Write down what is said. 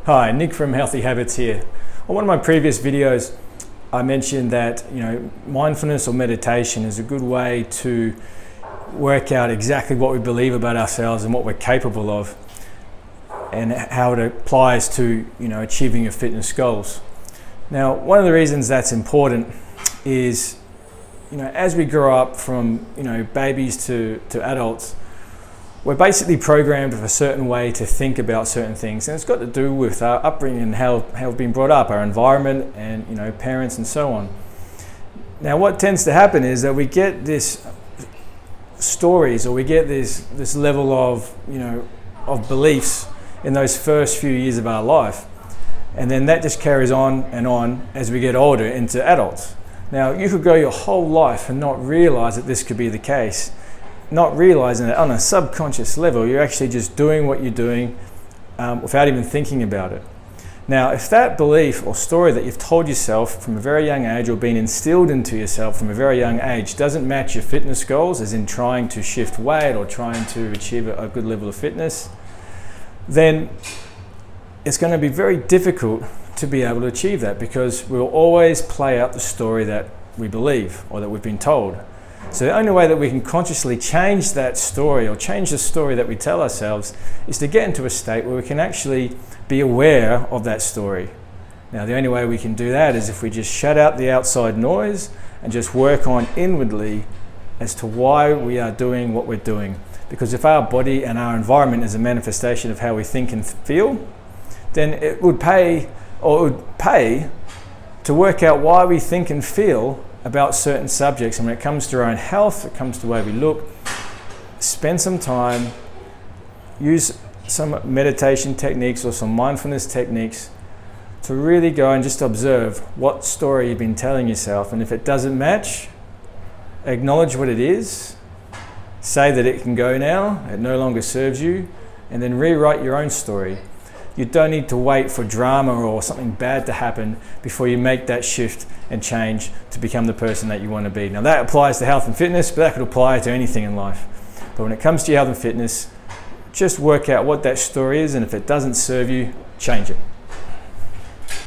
Hi, Nick from Healthy Habits here. On one of my previous videos, I mentioned that mindfulness or meditation is a good way to work out exactly what we believe about ourselves and what we're capable of, and how it applies to achieving your fitness goals. Now, one of the reasons that's important is as we grow up from babies to adults, we're basically programmed with a certain way to think about certain things, and it's got to do with our upbringing and how we've been brought up, our environment, and parents and so on. Now, what tends to happen is that we get this stories, or we get this level of beliefs in those first few years of our life, and then that just carries on and on as we get older into adults. Now, you could go your whole life and not realize that this could be the case. Not realizing that on a subconscious level, you're actually just doing what you're doing without even thinking about it. Now, if that belief or story that you've told yourself from a very young age, or been instilled into yourself from a very young age, doesn't match your fitness goals, as in trying to shift weight or trying to achieve a good level of fitness, then it's going to be very difficult to be able to achieve that, because we'll always play out the story that we believe or that we've been told. So the only way that we can consciously change that story, or change the story that we tell ourselves, is to get into a state where we can actually be aware of that story. Now, the only way we can do that is if we just shut out the outside noise and just work on inwardly as to why we are doing what we're doing. Because if our body and our environment is a manifestation of how we think and feel, then it would pay to work out why we think and feel about certain subjects. And when it comes to our own health, it comes to the way we look, spend some time, use some meditation techniques or some mindfulness techniques to really go and just observe what story you've been telling yourself. And if it doesn't match, acknowledge what it is, say that it can go now, it no longer serves you, and then rewrite your own story. You don't need to wait for drama or something bad to happen before you make that shift and change to become the person that you want to be. Now, that applies to health and fitness, but that could apply to anything in life. But when it comes to your health and fitness, just work out what that story is, and if it doesn't serve you, change it.